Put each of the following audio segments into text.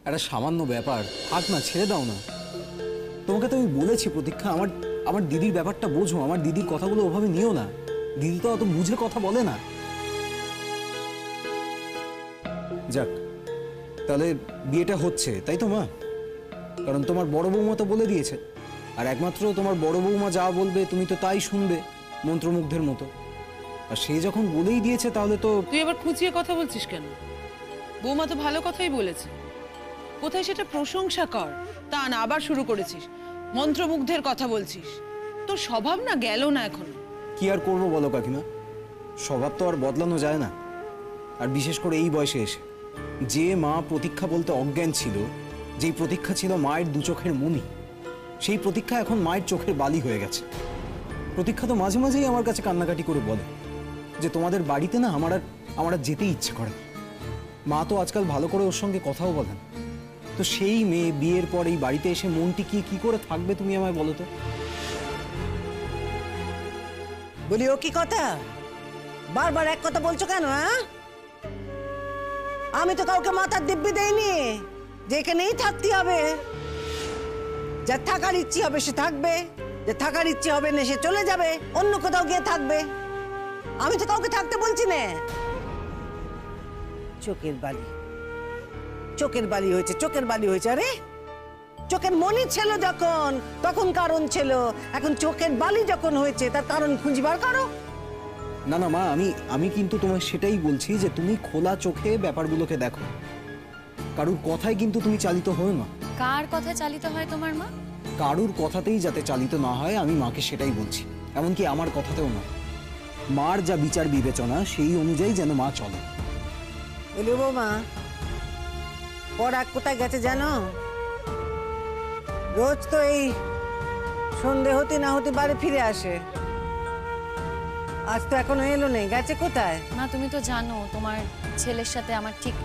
একটা সামান্য ব্যাপার, থাক না, ছেড়ে দাও না। তোমাকে তো আমি বলেছি প্রতীক্ষা, আমার দিদির ব্যাপারটা বোঝো, আমার দিদির কথাগুলো ওভাবে নিও না। দিদি তো অত বুঝে কথা বলে না। যাক, তাহলে বিয়েটা হচ্ছে, তাই তো মা? কারণ তোমার বড় বৌমা তো বলে দিয়েছে, আর একমাত্র তোমার বড় বৌমা যা বলবে তুমি তো তাই শুনবে, মন্ত্রমুগ্ধের মতো। আর সে যখন বলেই দিয়েছে তাহলে তো। তুই আবার খুঁচিয়ে কথা বলছিস কেন? বৌমা তো ভালো কথাই বলেছে। কোথায় সেটা প্রশংসা কর, তা না আবার শুরু করেছিস মন্ত্রমুগ্ধের কথা বলছিস। তোর স্বভাব না গেল না এখন। কি আর করবো বলো কাকিমা, স্বভাব তো আর বদলানো যায় না। আর বিশেষ করে এই বয়সে এসে, যে মা প্রতীক্ষা বলতে অজ্ঞান ছিল, যেই প্রতীক্ষা ছিল মায়ের দু চোখের মণি, সেই প্রতীক্ষা এখন মায়ের চোখের বালি হয়ে গেছে। প্রতীক্ষা তো মাঝে মাঝেই আমার কাছে কান্নাকাটি করে বলে যে তোমাদের বাড়িতে না আমার আর যেতে ইচ্ছে করে। মা তো আজকাল ভালো করে ওর সঙ্গে কথাও বলেন। তো সেই মেয়ে বিয়ের পর এই বাড়িতে এসে মন টিকিয়ে কি করে থাকবে তুমি আমায় বলো তো? বলি ও কি কথা, বারবার এক কথা বলছো কেন? হ্যাঁ, আমি তো কাউকে মাথার দিব্যি দেইনি যে এখানেই থাকতে হবে। যা থাকার ইচ্ছে হবে সে থাকবে, যে থাকার ইচ্ছে হবে না সে চলে যাবে, অন্য কোথাও গিয়ে থাকবে। আমি তো কাউকে থাকতে বলছি না। চোখের বালি, চোখের বালি হয়েছে, চোখের বালি হয়েছে। আরে চোখের মনি ছিল যখন তখন কারণ ছিল, এখন চোখের বালি যখন হয়েছে তার কারণ খুঁজবার করো। না না মা, আমি কিন্তু তোমায় সেটাই বলছি যে তুমি খোলা চোখে ব্যাপারগুলোকে দেখো। কারুর কথায় কিন্তু তুমি চালিত হও না। কার কথায় চালিত হয় তোমার মা? কারুর কথাতেই যাতে চালিত না হয় আমি মাকে সেটাই বলছি, এমনকি আমার কথাতেও না। মার যা বিচার বিবেচনা সেই অনুযায়ী যেন মা চলে। বলি বৌমা, পরাগ কোথায় গেছে জানো? রোজ তো এই সন্ধে হতে না হতে বাড়ি ফিরে আসে, আজ তো এখনো এলো নেই, গেছে কোথায়? মা তুমি তো জানো তোমার ছেলের সাথে আমার ঠিক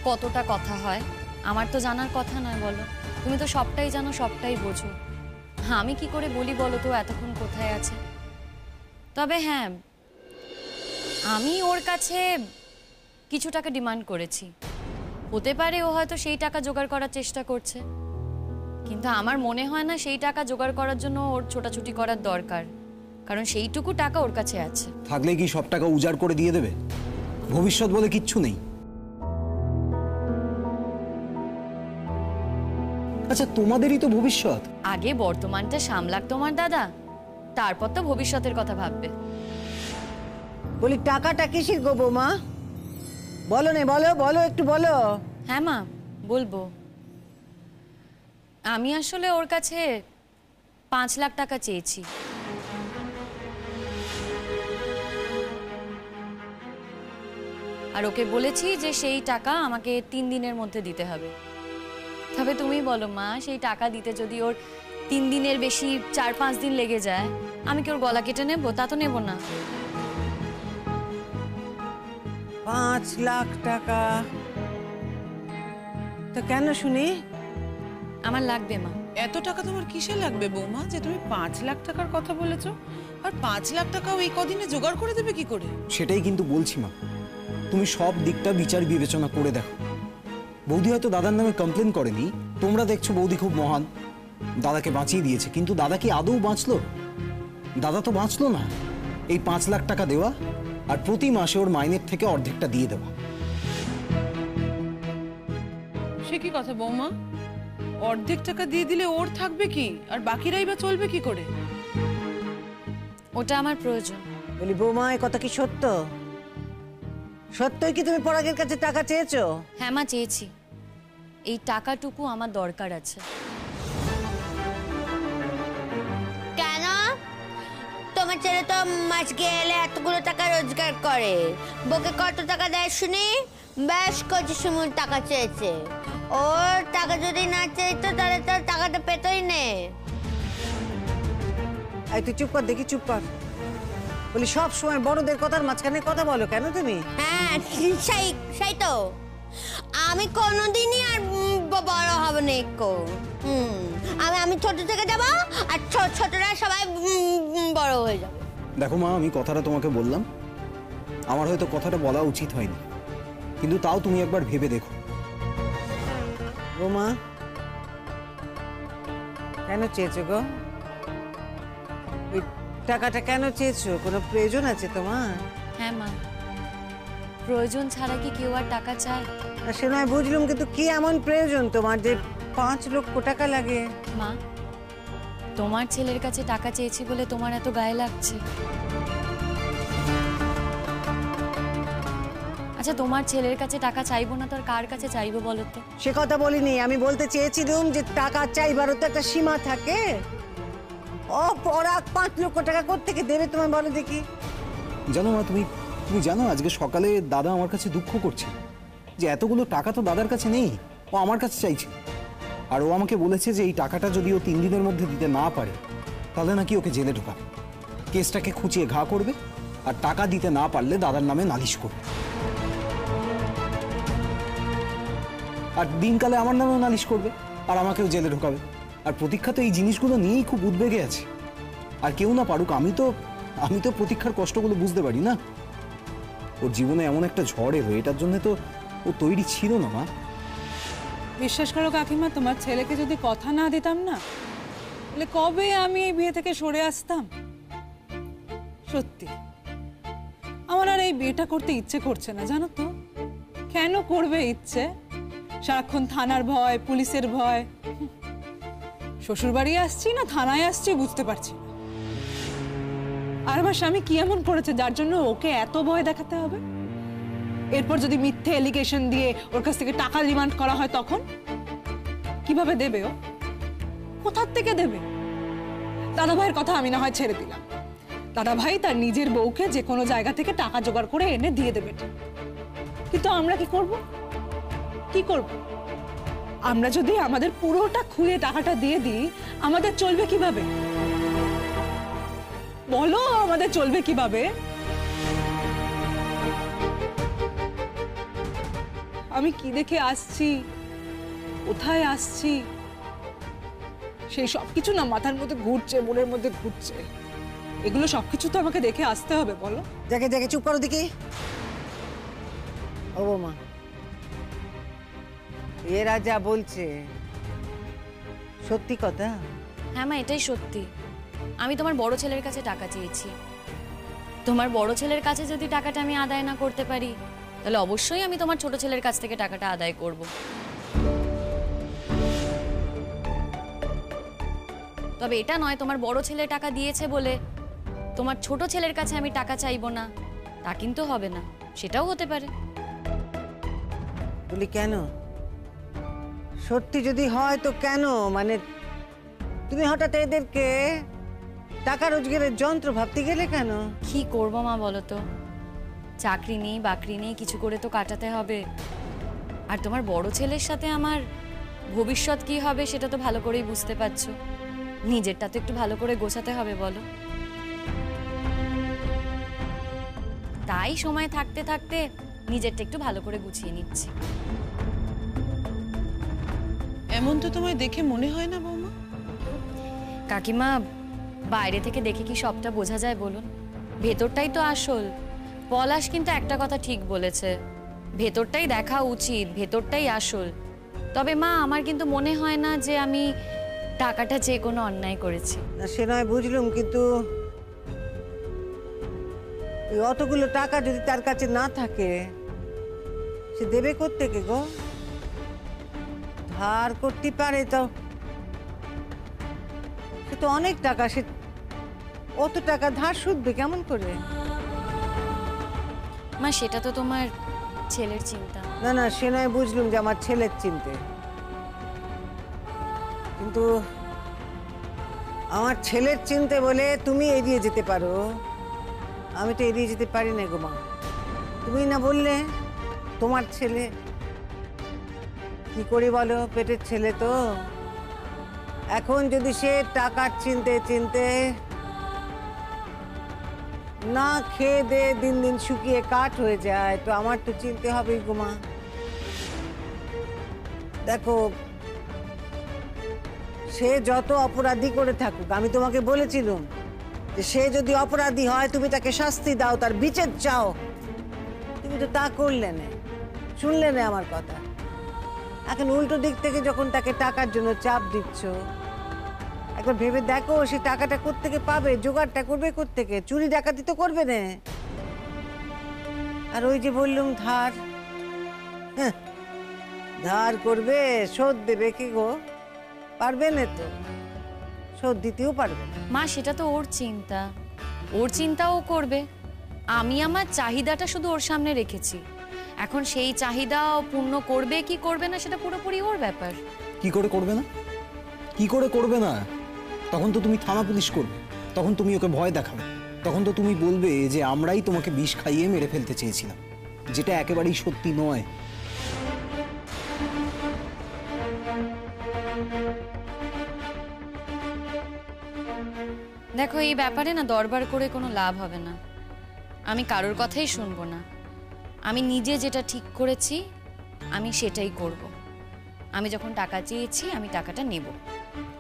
কতটা কথা হয়। আমার তো জানার কথা নয় বলো, তুমি তো সবটাই জানো, সবটাই বোঝো। হ্যাঁ, আমি কি করে বলি বলো তো এতক্ষণ কোথায় আছে? তবে হ্যাঁ, আমি ওর কাছে কিছু টাকা ডিমান্ড করেছি। হতে পারে ও হয়তো সেই টাকা জোগাড় করার চেষ্টা করছে, কিন্তু আমার মনে হয় না সেই টাকা জোগাড় করার জন্য ওর ছোটাছুটি করার দরকার, কারণ সেইটুকু টাকা ওর কাছে আছে। থাকলে কি সব টাকা উজাড় করে দিয়ে দেবে? ভবিষ্যৎ বলে কিচ্ছু নেই। আচ্ছা, তোমাদেরই তো ভবিষ্যৎ। আগে বর্তমানটা সামলাক তোমার দাদা, তারপর তো ভবিষ্যতের কথা ভাববে। বলি টাকাটা কিসের গো বৌমা? বলো না, বলো বলো, একটু বলো। হ্যাঁ মা, বলবো। আমি আসলে ওর কাছে 5 লাখ টাকা চেয়েছি। আর ওকে বলেছি যে সেই টাকা আমাকে 3 দিনের মধ্যে দিতে হবে। তবে তুমি বলো মা, সেই টাকা দিতে যদি ওর 3 দিনের বেশি 4-5 দিন লেগে যায়, আমি কি ওর গলা কেটে নেবো? তা তো নেবো না। 5 লাখ টাকা তো কেন শুনি? আমার লাগবে মা। এত টাকা তোমার কিসে লাগবে বৌমা যে তুমি 5 লাখ টাকার কথা বলেছো? আর 5 লাখ টাকাও এই কদিনে জোগাড় করে দেবে কি করে? সেটাই কিন্তু বলছি মা, তুমি সব দিকটা বিচার বিবেচনা করে দেখো। বৌদি হয়তো দাদার নামে কমপ্লেন করেনি, তোমরা দেখছো বৌদি খুব মহান, দাদাকে বাঁচিয়ে দিয়েছে, কিন্তু দাদা কি আদৌ বাঁচলো? দাদা তো বাঁচলো না। এই 5 লাখ টাকা দেওয়া আর প্রতি মাসে ওর মাইনের থেকে অর্ধেকটা দিয়ে দেওয়া। সে কি কথা বৌমা? অর্ধেক টাকা দিয়ে দিলে ওর থাকবে কি, আর বাকিরাই বা চলবে কি করে? ওটা আমার প্রয়োজন। বলি বৌমা, এই কথা কি সত্য? সত্যই কি তুমি পরাগের কাছে টাকা চেয়েছো? হ্যাঁ মা, চেয়েছি। এই টাকাটুকু আমার দরকার আছে। কেন? তোমার ছেলে তো মাস গেলে এতগুলো টাকা রোজগার করে, বউকে কত টাকা দেয় শুনি? বেশ কিছু সময় টাকা চেয়েছে। ওর টাকা যদি না চাইতো তাহলে তো টাকাটা পেতই নে। এই তুই চুপ কর দেখি, চুপ কর। বলি সব সময় বড়দের কথার মাঝখানে কথা বলো কেন তুমি? হ্যাঁ, সেই সেই তো আমি কোনোদিনই আর বড় হব না। আমি ছোট থেকে যাবো আর ছোটরা সবাই বড় হয়ে যাবে। দেখো মা, আমি কথাটা তোমাকে বললাম, আমার হয়তো কথাটা বলা উচিত হয়নি, কিন্তু তাও তুমি একবার ভেবে দেখো। বৌমা কেন চেয়েছো গো? ওই টাকাটা কেন চেয়েছো? কোনো প্রয়োজন আছে তোমার? হ্যাঁ মা, প্রয়োজন ছাড়া কি কেউ আর টাকা চায়? না, সে নয় বুঝলুম, কিন্তু কি এমন প্রয়োজন তোমার যে 5 লক্ষ টাকা লাগে? মা, তোমার ছেলের কাছে টাকা চেয়েছি বলে তোমার এত গায়ে লাগছে? আচ্ছা, তোমার ছেলের কাছে টাকা চাইবো না তো আর কার কাছে চাইবো বলো তো? সে কথা বলিনি, আমি বলতে চেয়েছিলাম যে টাকা চাইবারও তো একটা সীমা থাকে। অপরাগ 5 লক্ষ টাকা কোত্থেকে দেবে তোমায় বলো দেখি? জানো মা, তুমি তুমি জানো আজকে সকালে দাদা আমার কাছে দুঃখ করছে যে এতগুলো টাকা তো দাদার কাছে নেই, ও আমার কাছে চাইছে। আর ও আমাকে বলেছে যে এই টাকাটা যদি ও 3 দিনের মধ্যে দিতে না পারে তাহলে নাকি ওকে জেলে ঢোকাবে, কেসটাকে খুঁচিয়ে ঘা করবে, আর টাকা দিতে না পারলে দাদার নামে নালিশ করবে। আর দিনকালে আমার নামেও নালিশ করবে আর আমাকেও জেলে ঢোকাবে। আর প্রতীক্ষা তো এই জিনিসগুলো নিয়েই খুব উদ্বেগে আছে। আর কেউ না পারুক, আমি তো প্রতীক্ষার কষ্টগুলো বুঝতে পারি না। ওর জীবনে এমন একটা ঝড় এলো, এটার জন্য তো ও তৈরি ছিল না মা। বিশ্বাস করো কাকিমা, তোমার ছেলেকে যদি কথা না দিতাম না, তাহলে কবে আমি এই বিয়ে থেকে সরে আসতাম। সত্যি আমার আর এই বিয়েটা করতে ইচ্ছে করছে না, জানো তো? কেন করবে ইচ্ছে? সারাক্ষণ থানার ভয়, পুলিশের ভয়। শ্বশুর বাড়ি আসছি না থানায় আসছি বুঝতে পারছি না। আর আমার স্বামী কি এমন করেছে যার জন্য ওকে এত ভয় দেখাতে হবে? এরপর যদি মিথ্যে এলিগেশন দিয়ে ওর কাছ থেকে টাকা ডিমান্ড করা হয় তখন কিভাবে দেবে? ও কোথার থেকে দেবে? দাদা ভাইয়ের কথা আমি না হয় ছেড়ে দিলাম, দাদা ভাই তার নিজের বউকে যে কোনো জায়গা থেকে টাকা জোগাড় করে এনে দিয়ে দেবে, কিন্তু আমরা কি করব? কি করব? আমরা যদি আমাদের পুরোটা খুলে টাকাটা দিয়ে দিই, আমাদের চলবে কিভাবে বলো? আমাদের চলবে কিভাবে? আমি কি দেখে আসছি, কোথায় আসছি, সেই সবকিছু না মাথার মধ্যে ঘুরছে, মনের মধ্যে ঘুরছে। এগুলো সবকিছু তো আমাকে দেখে আসতে হবে, বলো? দেখে দেখে চুপ করো দেখি। ও বৌমা, এরা যা বলছে সত্যি কথা? হ্যাঁ মা, এটাই সত্যি। আমি তোমার বড় ছেলের কাছে টাকা চেয়েছি। তোমার বড় ছেলের কাছে যদি টাকাটা আমি আদায় না করতে পারি, তাহলে অবশ্যই আমি তোমার ছোট ছেলের কাছ থেকে টাকাটা আদায় করব। তবে এটা নয় তোমার বড় ছেলে টাকা দিয়েছে বলে তোমার ছোট ছেলের কাছে আমি টাকা চাইবো না, তা কিন্তু হবে না। সেটাও হতে পারে। বলি কেন? সত্যি যদি হয় তো কেন? মানে তুমি হঠাৎ এদেরকে টাকা রোজগারের যন্ত্র ভাবতে গেলে কেন? কি করবো মা বলো তো? চাকরি নেই বাকরি নেই, কিছু করে তো কাটাতে হবে। আর তোমার বড় ছেলের সাথে আমার ভবিষ্যৎ কি হবে সেটা তো ভালো করেই বুঝতে পারছো। নিজেরটা তো একটু ভালো করে গোছাতে হবে বলো। তাই সময় থাকতে থাকতে নিজেরটা একটু ভালো করে গুছিয়ে নিচ্ছি। এমন তো তোমায় দেখে মনে হয় না বৌমা। কাকিমা, বাইরে থেকে দেখে কি সবটা বোঝা যায় বলুন? ভেতরটাই তো আসল। পলাশ কিন্তু একটা কথা ঠিক বলেছে, ভেতরটাই দেখা উচিত, ভেতরটাই আসল। তবে মা, আমার কিন্তু মনে হয় না যে আমি টাকাটা যে কোনো অন্যায় করেছি। না সে নয় বুঝলুম, কিন্তু এই অতগুলো টাকা যদি তার কাছে না থাকে, সে দেবে কোত্থেকে গো? ধার করতে পারে তো, সে তো অনেক টাকা, সে অত টাকা ধার শুধবে কেমন করে? মা, সেটা তো তোমার ছেলের চিন্তা। না না, সে নয় বুঝলুম যে আমার ছেলের চিন্তা, কিন্তু আমার ছেলের চিন্তা বলে তুমি এড়িয়ে যেতে পারো, আমি তো এড়িয়ে যেতে পারি না গো মা। তুমি না বললে তোমার ছেলে, কি করি বলো? পেটের ছেলে তো। এখন যদি সে টাকার চিনতে চিনতে না খেয়ে দে দিন দিন শুকিয়ে কাঠ হয়ে যায়, তো আমার তো চিনতে হবেই গো মা। দেখো, সে যত অপরাধী করে থাকুক, আমি তোমাকে বলেছিলাম যে সে যদি অপরাধী হয় তুমি তাকে শাস্তি দাও, তার বিচার চাও। তুমি তো তা করলে না, শুনলে না আমার কথা। এখন উল্টো দিক থেকে যখন তাকে টাকার জন্য চাপ দিচ্ছ, একবার ভেবে দেখো সে টাকাটা কোত্থেকে পাবে, জোগাড়টা করবে কোত্থেকে? চুরি ডাকাতি তো করবে না। আর ওই যে বললুম ধার, হ্যাঁ, ধার করবে, শোধ দেবে কি গো? পারবে না তো, শোধ দিতেও পারবে না। মা সেটা তো ওর চিন্তা, ওর চিন্তা ও করবে। আমি আমার চাহিদাটা শুধু ওর সামনে রেখেছি। এখন সেই চাহিদা ও পূর্ণ করবে কি করবে না সেটা পুরোপুরি ওর ব্যাপার। কি করে করবে না? কি করে করবে না? তখন তো তুমি থানা পুলিশ করবে, তখন তুমি ওকে ভয় দেখাবে, তখন তো তুমি বলবে যে আমরাই তোমাকে বিষ খাইয়ে মেরে ফেলতে চেয়েছিলাম, যেটা একেবারেই সত্যি নয়। দেখো এই ব্যাপারে না দরবার করে কোনো লাভ হবে না। আমি কারোর কথাই শুনবো না। আমি নিজে যেটা ঠিক করেছি আমি সেটাই করব। আমি যখন টাকা চেয়েছি আমি টাকাটা নেব।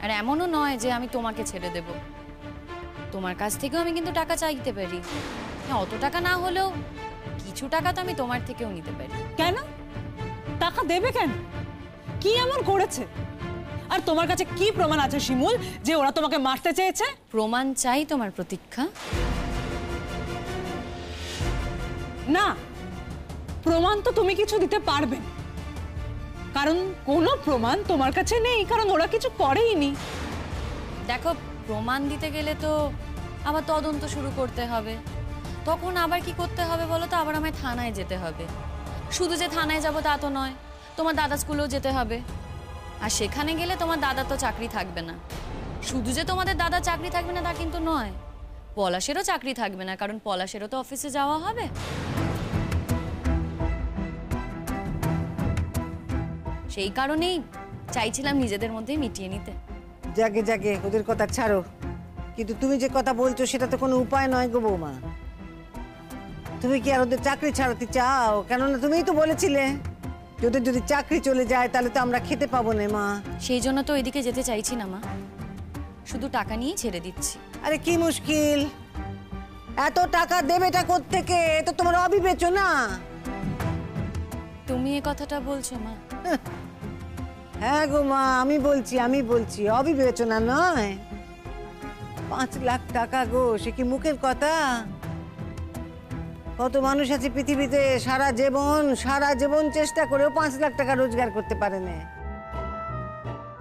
আর এমনও নয় যে আমি তোমাকে ছেড়ে দেব, তোমার কাছ থেকেও আমি কিন্তু টাকা চাইতে পারি। হ্যাঁ, অত টাকা না হলেও কিছু টাকা তো আমি তোমার থেকেও নিতে পারি। কেন টাকা দেবে কেন? কি এমন করেছে? আর তোমার কাছে কি প্রমাণ আছে শিমুল যে ওরা তোমাকে মারতে চেয়েছে? প্রমাণ চাই তোমার প্রতীক্ষা? না, প্রমাণ তো তুমি কিছু দিতে পারবে না, কারণ কোনো প্রমাণ তোমার কাছে নেই, কারণ ওরা কিছু করেইনি। দেখো প্রমাণ দিতে গেলে তো আবার তদন্ত শুরু করতে হবে। তখন আবার কি করতে হবে বলো তো? আবার আমায় থানায় যেতে হবে। শুধু যে থানায় যাব তা তো নয়, তোমার দাদা স্কুলেও যেতে হবে। আর সেখানে গেলে তোমার দাদা তো চাকরি থাকবে না। শুধু যে তোমাদের দাদা চাকরি থাকবে না তা কিন্তু নয়, পলাশেরও চাকরি থাকবে না, কারণ পলাশেরও তো অফিসে যাওয়া হবে। সেই কারণেই চাইছিলাম নিজেদের মধ্যেই মিটিয়ে নিতে। জাগে জাগে ওদের কথা ছাড়ো, কিন্তু তুমি যে কথা বলছো সেটা তো কোনো উপায় নয় গো বৌমা। তুমি কি আর ওদের চাকরি ছাড়াতে চাও? কেননা তুমিই তো বলেছিলে যে ওদের যদি চাকরি চলে যায় তাহলে তো আমরা খেতে পাবো না মা। সেই জন্য তো ওইদিকে যেতে চাইছি না মা, শুধু টাকা নিয়েই ছেড়ে দিচ্ছি। আরে কি মুশকিল, এত টাকা দেবেটা কোত্থেকে? এ তো তোমার অবিবেচনা। তুমি এ কথাটা বলছো মা? হ্যাঁ গো মা, আমি বলছি অবিবেচনা নয়। 5 লাখ টাকা গো, সে কি মুখের কথা? কত মানুষ আছে পৃথিবীতে সারা জীবন চেষ্টা করেও 5 লাখ টাকা রোজগার করতে পারে না।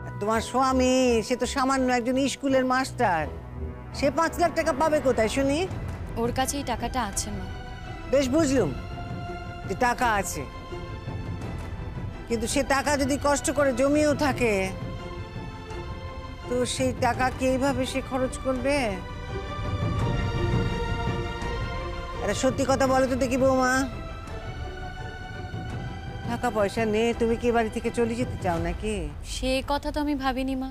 আর তোমার স্বামী সে তো সামান্য একজন স্কুলের মাস্টার, সে 5 লাখ টাকা পাবে কোথায় শুনি? ওর কাছে এই টাকাটা আছে মা। বেশ বুঝলুম যে টাকা আছে, কিন্তু সে টাকা যদি কষ্ট করে জমিয়েও থাকে তো সেই টাকা কি এইভাবে সে খরচ করবে? আরে সত্যি কথা বলো তো দেখি বৌমা, টাকা পয়সা নেই, তুমি কি বাড়ি থেকে চলে যেতে চাও নাকি? সে কথা তো আমি ভাবিনি মা,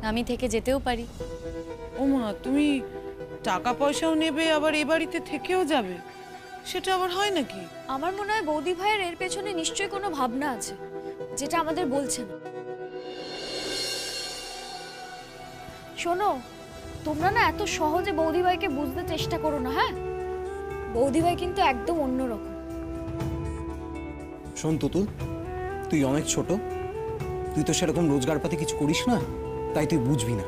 আমি থেকে যেতেও পারি। ও মা, তুমি টাকা পয়সাও নেবে আবার এ বাড়িতে থেকেও যাবে, সেটা আবার হয় নাকি? আমার মনে হয় বৌদি ভাইয়ের এর পেছনে নিশ্চয়ই কোনো ভাবনা আছে যেটা আমাদের বলছে না। শোনো, তোমরা না এত সহজে বৌদি ভাইকে বুঝতে চেষ্টা করো না। হ্যাঁ, বৌদি ভাই কিন্তু একদম অন্যরকম। শোন তুতুল, তুই অনেক ছোট, তুই তো সেরকম রোজগারপাতি কিছু করিস না, তাই তুই বুঝবি না।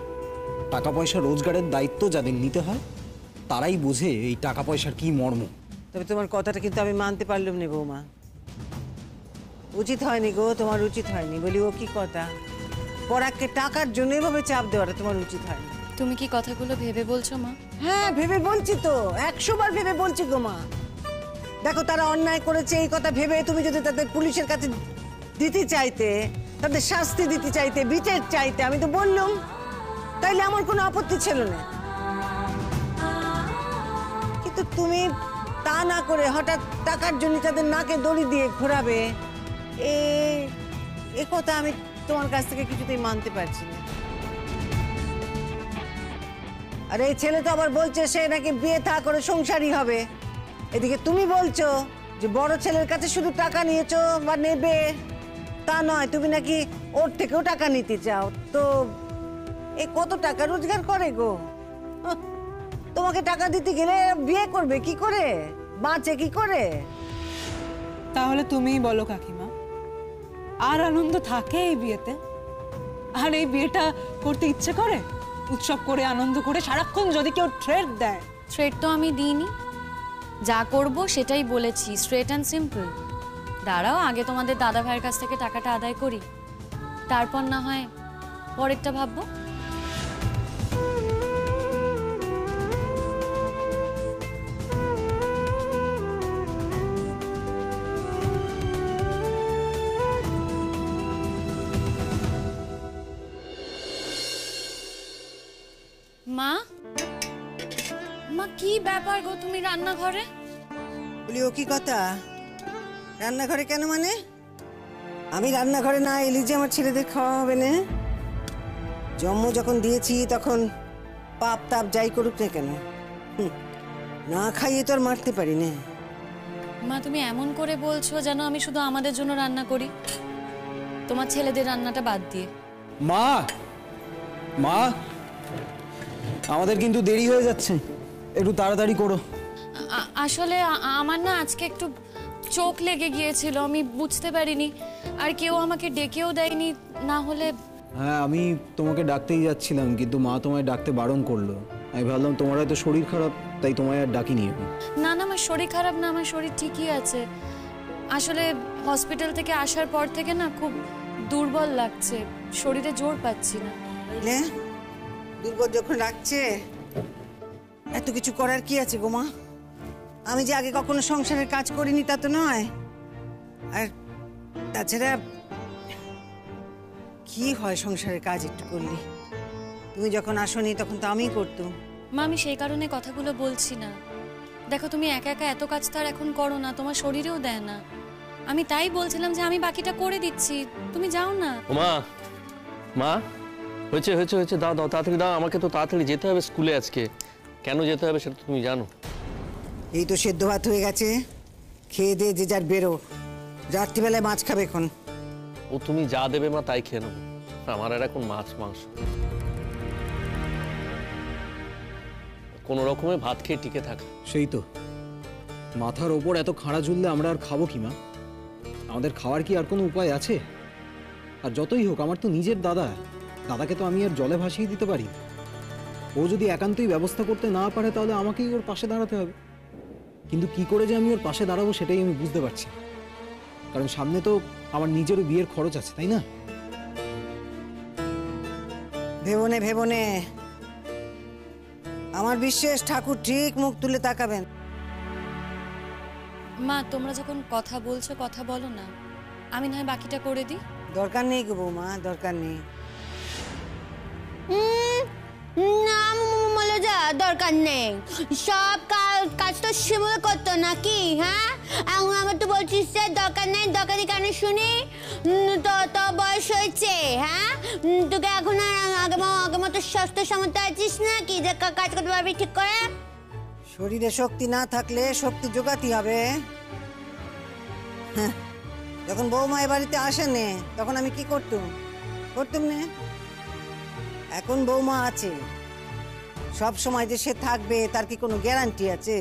টাকা পয়সা রোজগারের দায়িত্ব যাদের নিতে হয় তারাই বোঝে এই টাকা পয়সার কি মর্ম। তবে তোমার কথাটা কিন্তু আমি মানতে পারলাম না বৌমা, উচিত হয়নি গো, তোমার উচিত হয়নি। বলি ও কি কথা, পরাগকে টাকার জন্য এভাবে চাপ দেওয়াটা তোমার উচিত হয়নি। তুমি কি কথাগুলো ভেবে বলছো মা? হ্যাঁ ভেবে বলছি তো, 100 বার ভেবে বলছি গো মা। দেখো তারা অন্যায় করেছে এই কথা ভেবে তুমি যদি তাদের পুলিশের কাছে দিতে চাইতে, তাদের শাস্তি দিতে চাইতে, বিচার চাইতে, আমি তো বললাম, তাইলে আমার কোনো আপত্তি ছিল না। কিন্তু তুমি তা না করে হঠাৎ টাকার জন্য তাদের নাকে দড়ি দিয়ে ঘোরাবে, এ কথা আমি তোমার কাছ থেকে কিছুতেই মানতে পারছি না। আর এই ছেলে তো আবার বলছে সে নাকি বিয়ে থা করে সংসারী হবে। এদিকে তুমি বলছো যে বড় ছেলের কাছে শুধু টাকা নিয়েছো বা নেবে, তা নয়, তুমি নাকি ওর থেকেও টাকা নিতে চাও। তো এ কত টাকা রোজগার করে গো? তোমাকে টাকা দিতে গেলে বিয়ে করবে কি করে, বাঁচে কি করে? তাহলে তুমিই বলো কাকিমা, আর আনন্দ থাকে এই বিয়েতে? আর এই বিয়েটা করতে ইচ্ছে করে? উৎসব করে আনন্দ করে সারাক্ষণ যদি কেউ থ্রেট দেয়। থ্রেট তো আমি দিইনি, যা করব সেটাই বলেছি, স্ট্রেট অ্যান্ড সিম্পল। দাঁড়াও, আগে তোমাদের দাদা ভাইয়ের কাছ থেকে টাকাটা আদায় করি, তারপর না হয় পরেরটা ভাববো। মা, মা কি ব্যাপার গো, তুমি রান্নাঘরে? বলি ও কি কথা, রান্নাঘরে কেন মানে? আমি রান্নাঘরে না এলি যে আমার ছেলেদের খাওয়া হবে না? জন্ম যখন দিয়েছি তখন পাপ তাপ যাই করুক না কেন, না খাইয়ে তো আর মারতে পারি না। মা, তুমি এমন করে বলছো যেন আমি শুধু আমাদের জন্য রান্না করি, তোমার ছেলেদের রান্নাটা বাদ দিয়ে। মা, মা, আমাদের কিন্তু দেরি হয়ে যাচ্ছে, একটু তাড়াতাড়ি করো। আসলে আমার না আজকে একটু চোখ লেগে গিয়েছিল, আমি বুঝতে পারিনি, আর কেউ আমাকে ডেকেও দেয়নি, না হলে। হ্যাঁ, আমি তোমাকে ডাকতেই যাচ্ছিলাম, কিন্তু মা তোমায় ডাকতে বারণ করলো। আমি ভাবলাম তোমার হয়তো শরীর খারাপ, তাই তোমায় আর ডাকিনি আমি। না না, আমার শরীর খারাপ না, আমার শরীর ঠিকই আছে। আসলে হসপিটাল থেকে আসার পর থেকে না খুব দুর্বল লাগছে, শরীরে জোর পাচ্ছি না। বুঝলে, দুর্বল যখন রাখছে, এত কিছু করার কি আছে গো মা? আমি যে আগে কখনো সংসারের কাজ করিনি তা তো নয়। আর তাছাড়া কি হয় সংসারের কাজ একটু করলি? তুমি যখন আসনি তখন তো আমিই করতাম। মা, আমি সেই কারণে কথাগুলো বলছি না। দেখো, তুমি একা একা এত কাজ তো আর এখন করো না, তোমার শরীরেও দেয় না। আমি তাই বলছিলাম যে আমি বাকিটা করে দিচ্ছি, তুমি যাও না। মা, মা, হয়েছে হয়েছে হয়েছে, দাও দাও, তাড়াতাড়ি দাও, আমাকে তো তাড়াতাড়ি যেতে হবে স্কুলে আজকে। কেন যেতে হবে সেটা তুমি জানো। এই তো সেদ্ধ ভাত হয়ে গেছে, খেয়ে দে, যে যার বেরো। রাত্রিবেলায় মাছ খাবে এখন। ও তুমি যা দেবে মা তাই খেয়ে নেবো, আমার আর এখন মাছ মাংস কোনো রকমে ভাত খেয়ে টিকে থাকা। সেই তো, মাথার ওপর এত খাড়া ঝুললে আমরা আর খাবো কি মা? আমাদের খাওয়ার কি আর কোনো উপায় আছে? আর যতই হোক, আমার তো নিজের দাদা, দাদাকে তো আমি আর জলে ভাসিয়ে দিতে পারি। ও যদি একান্তই ব্যবস্থা করতে না পারে, তাহলে আমাকেই ওর পাশে দাঁড়াতে হবে। কিন্তু কি করে যে আমি ওর পাশে দাঁড়াবো সেটাই আমি বুঝতে পারছি, কারণ সামনে তো আমার নিজেরও বিয়ের খরচ আছে, তাই না? ভেবনে ভেবনে আমার বিশ্বাস ঠাকুর ঠিক মুখ তুলে তাকাবেন। মা, তোমরা যখন কথা বলছো কথা বলো না, আমি না হয় বাকিটা করে দিই। দরকার নেই গো বৌমা, দরকার নেই। না মলজা, দরকার নেই। সব কাজ তো শিমুল করতো নাকি? হ্যাঁ, এখন আমার তো বলছিস যে দরকার নেই, দরকারি কেন শুনি? তো বয়স হয়েছে, হ্যাঁ, তোকে এখন আর আগে মতো স্বাস্থ্য সামর্থ্য আছিস না কি যে কাজ করতে পারবি ঠিক করে? শরীরে শক্তি না থাকলে শক্তি জোগাতে হবে। হ্যাঁ, যখন বৌমা এ বাড়িতে আসেনি তখন আমি কি করতুম না? এখন বৌমা আছে, সব সময় যে সে থাকবে তার কি কোনো গ্যারান্টি আছে?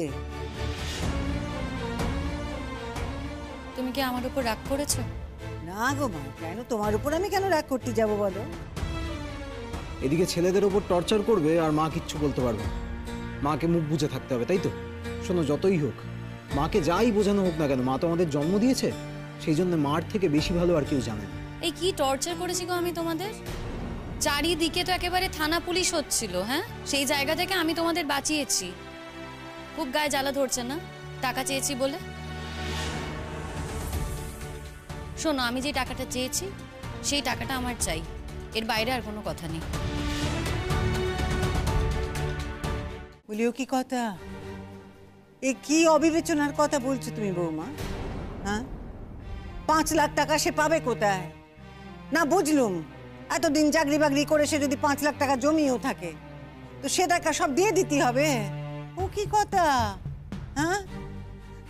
তুমি কি আমার উপর রাগ করেছো? না গো মা, কেন তোমার উপর আমি কেন রাগ করতে যাবো বলো? এদিকে ছেলেদের ওপর টর্চার করবে আর মা কিচ্ছু বলতে পারবে না। মাকে মুখ বুজে থাকতে হবে, তাই তো? শোনো, যতই হোক, মাকে যাই বোঝানো হোক না কেন, মা তো আমাদের জন্ম দিয়েছে, সেই জন্য মার থেকে বেশি ভালো আর কেউ জানে না। এই কি টর্চার করেছি গো আমি তোমাদের? চারিদিকে তো একেবারে থানা পুলিশ হচ্ছিল, হ্যাঁ, সেই জায়গা থেকে আমি তোমাদের বাঁচিয়েছি। খুব গায়ে জ্বালা ধরছে না টাকা চেয়েছি বলে? শোনো, আমি যে টাকাটা চেয়েছি সেই টাকাটা আমার চাই, এর বাইরে আর কোনো কথা নেই। বলিও কি কথা, এ কি অবিবেচনার কথা বলছো তুমি বৌমা? হ্যাঁ, 5 লাখ টাকা সে পাবে কোথায়? না বুঝলুম, এতদিন চাকরি বাকরি করে সে যদি 5 লাখ টাকা জমিয়েও থাকে, তো সে টাকা সব দিয়ে দিতে হবে। ও কি কথা? হ্যাঁ,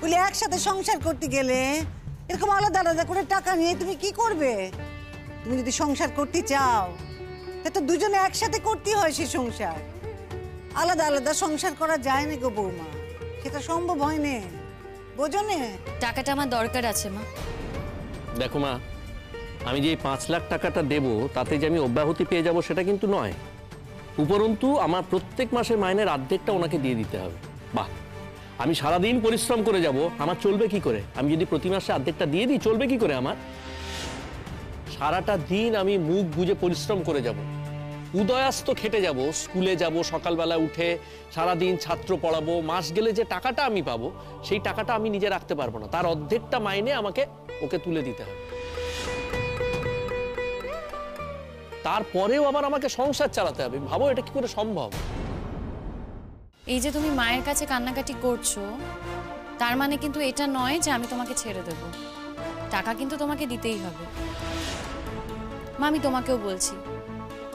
বলি একসাথে সংসার করতে গেলে এরকম আলাদা আলাদা করে টাকা নিয়ে তুমি কি করবে? তুমি যদি সংসার করতে চাও তা তো দুজনে একসাথে করতে হয় সে সংসার। আলাদা আলাদা সংসার করা যায় না গো বৌমা, সেটা সম্ভব হয় না, বোঝো না? টাকাটা আমার দরকার আছে মা। দেখো মা, আমি যে এই 5 লাখ টাকাটা দেব তাতে যে আমি অব্যাহতি পেয়ে যাব সেটা কিন্তু নয়। উপরন্তু আমার প্রত্যেক মাসের মাইনের অর্ধেকটা ওনাকে দিয়ে দিতে হবে। বাহ, আমি সারাদিন পরিশ্রম করে যাব, আমার চলবে কি করে? আমি যদি প্রতি মাসে অর্ধেকটা দিয়ে দিই চলবে কি করে আমার? সারাটা দিন আমি মুখ বুজে পরিশ্রম করে যাব, উদয়াস্ত খেটে যাব, স্কুলে যাব, সকালবেলা উঠে সারাদিন ছাত্র পড়াবো, মাস গেলে যে টাকাটা আমি পাবো সেই টাকাটা আমি নিজে রাখতে পারবো না, তার অর্ধেকটা মাইনে আমাকে ওকে তুলে দিতে হবে। তারপরেও আবার আমাকে সংসার চালাতে হবে। ভাবো এটা কি করে সম্ভব? এই যে তুমি মায়ের কাছে কান্নাকাটি করছো, তার মানে কিন্তু এটা নয় যে আমি তোমাকে ছেড়ে দেব। টাকা কিন্তু তোমাকে দিতেই হবে। মা, আমি তোমাকেও বলছি,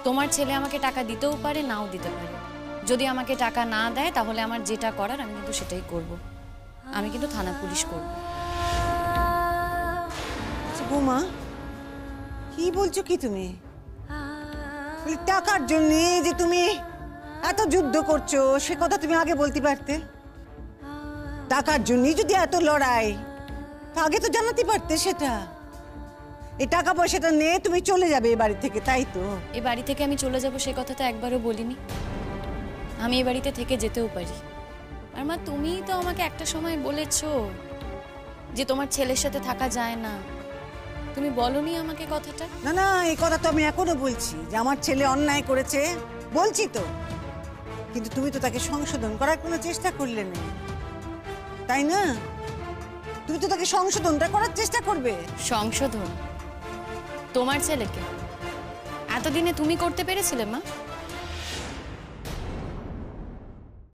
তোমার ছেলে আমাকে টাকা দিতেও পারে, নাও দিতে পারে। যদি আমাকে টাকা না দেয় তাহলে আমার যেটা করার আমি কিন্তু সেটাই করব। আমি কিন্তু থানা পুলিশ করব। বৌমা, কি বলছো কি তুমি? বলি, টাকার জন্য যে তুমি এত যুদ্ধ করছো সে কথা তুমি আগে বলতে পারতে। টাকার জন্য যদি এত লড়াই, তা আগে তো জানাতে পারতে সেটা। এই টাকা পয়সাটা নিয়ে তুমি চলে যাবে এই বাড়ি থেকে, তাই তো? এই বাড়ি থেকে আমি চলে যাব সে কথা তো একবারও বলিনি। আমি এই বাড়িতে থেকে যেতেও পারি। আর মা, তুমিই তো আমাকে একটা সময় বলেছো যে তোমার ছেলের সাথে থাকা যায় না। তুমি বলনি আমাকে কথাটা? না না, এই কথা তো আমি এখনো বলছি যে আমার ছেলে অন্যায় করেছে, বলছি তো। কিন্তু তুমি তো তাকে সংশোধন করার কোনো চেষ্টা করলে না, তাই না? তুমি তো তাকে সংশোধনটা করার চেষ্টা করবে। সংশোধন তোমার ছেলেকে এতদিনে তুমি করতে পেরেছিলে মা?